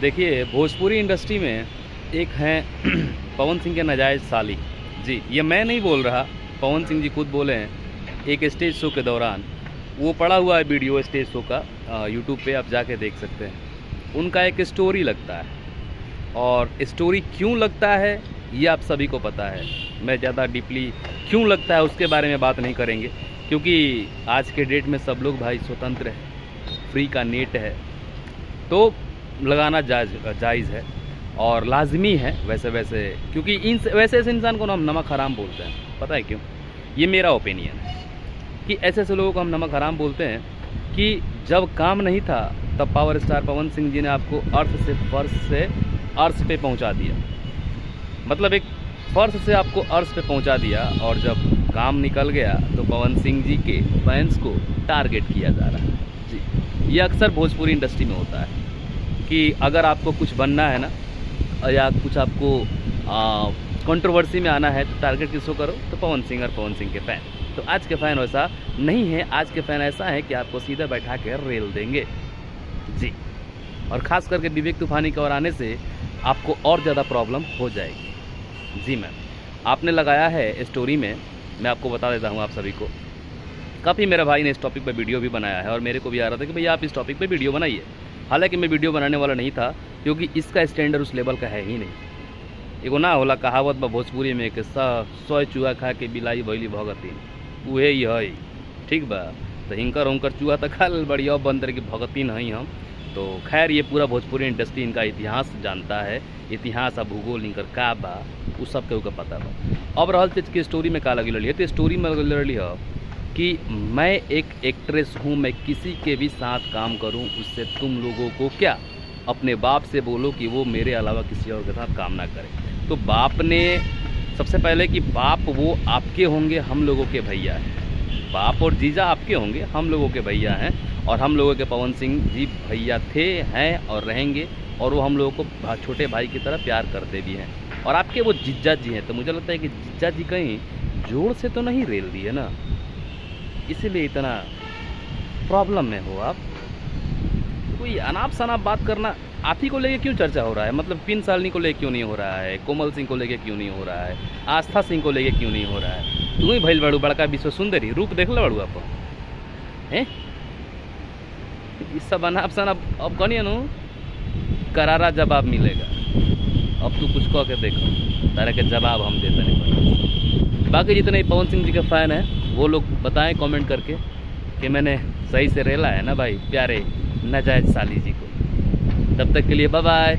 देखिए, भोजपुरी इंडस्ट्री में एक हैं पवन सिंह के नाजायज़ साली। जी, ये मैं नहीं बोल रहा, पवन सिंह जी खुद बोले हैं एक स्टेज शो के दौरान। वो पड़ा हुआ है वीडियो स्टेज शो का, यूट्यूब पे आप जाके देख सकते हैं। उनका एक स्टोरी लगता है, और स्टोरी क्यों लगता है ये आप सभी को पता है। मैं ज़्यादा डीपली क्यों लगता है उसके बारे में बात नहीं करेंगे, क्योंकि आज के डेट में सब लोग भाई स्वतंत्र है, फ्री का नेट है, तो लगाना जायज़ है और लाजमी है। वैसे क्योंकि वैसे ऐसे इंसान को हम नमक हराम बोलते हैं। पता है क्यों? ये मेरा ओपिनियन है कि ऐसे लोगों को हम नमक हराम बोलते हैं कि जब काम नहीं था तब पावर स्टार पवन सिंह जी ने आपको अर्थ से फर्श से अर्श पे पहुंचा दिया। मतलब एक फर्श से आपको अर्श पे पहुंचा दिया, और जब काम निकल गया तो पवन सिंह जी के फैंस को टारगेट किया जा रहा है। जी, ये अक्सर भोजपुरी इंडस्ट्री में होता है कि अगर आपको कुछ बनना है ना, या कुछ आपको कंट्रोवर्सी में आना है, तो टारगेट किसको करो? तो पवन सिंह और पवन सिंह के फ़ैन। तो आज के फ़ैन वैसा नहीं है। आज के फ़ैन ऐसा है कि आपको सीधा बैठा के रेल देंगे। जी, और ख़ास करके विवेक तूफानी के और आने से आपको और ज़्यादा प्रॉब्लम हो जाएगी। जी मैम, आपने लगाया है स्टोरी में, मैं आपको बता देता हूँ आप सभी को। काफ़ी मेरे भाई ने इस टॉपिक पर वीडियो भी बनाया है, और मेरे को भी आ रहा था कि भैया आप इस टॉपिक पर वीडियो बनाइए। हालांकि मैं वीडियो बनाने वाला नहीं था, क्योंकि इसका स्टैंडर्ड उस लेवल का है ही नहीं। एगो ना होला कहावत बा भोजपुरी में कि सौ चूहा खा के बिलाई भइली भगतीन, उहे ही है। ठीक बा, तो हिंकर उनकर चूहा तो खा लेल बढ़िया बंदर की भगतीन हई हम। तो खैर, ये पूरा भोजपुरी इंडस्ट्री इनका इतिहास जानता है। इतिहास और भूगोल इनकर का बा उ सब केहू के पता बा। अब रहल चीज़ की स्टोरी में का लगी रही है, तो स्टोरी में लगी रही है कि मैं एक एक्ट्रेस हूँ, मैं किसी के भी साथ काम करूँ उससे तुम लोगों को क्या? अपने बाप से बोलो कि वो मेरे अलावा किसी और के साथ काम ना करे। तो बाप ने सबसे पहले कि बाप वो आपके होंगे, हम लोगों के भैया हैं। बाप और जीजा आपके होंगे, हम लोगों के भैया हैं, और हम लोगों के पवन सिंह जी भैया थे, हैं और रहेंगे, और वो हम लोगों को छोटे भाई की तरह प्यार करते भी हैं। और आपके वो जीजा जी हैं, तो मुझे लगता है कि जीजा जी कहीं जोर से तो नहीं रेल दिए ना, इसीलिए इतना प्रॉब्लम में हो आप। कोई अनाप शनाप बात करना, आप ही को लेके क्यों चर्चा हो रहा है? मतलब पिन सालनी को लेके क्यों नहीं हो रहा है? कोमल सिंह को लेके क्यों नहीं हो रहा है? आस्था सिंह को लेके क्यों नहीं हो रहा है? तू ही भइल बड़ू बड़का विश्व सुंदरी, रूप देख लो बड़ू आप हैं। इस सब अनाप शनाप अब कनिए नु करारा जवाब मिलेगा। अब तू कुछ कह के देखो, तारा के जवाब हम देते नहीं। बाकी जितने पवन सिंह जी के फ़ैन हैं वो लोग बताएं कमेंट करके कि मैंने सही से रेला है ना भाई प्यारे नाजायज़ साली जी को। तब तक के लिए बाय बाय।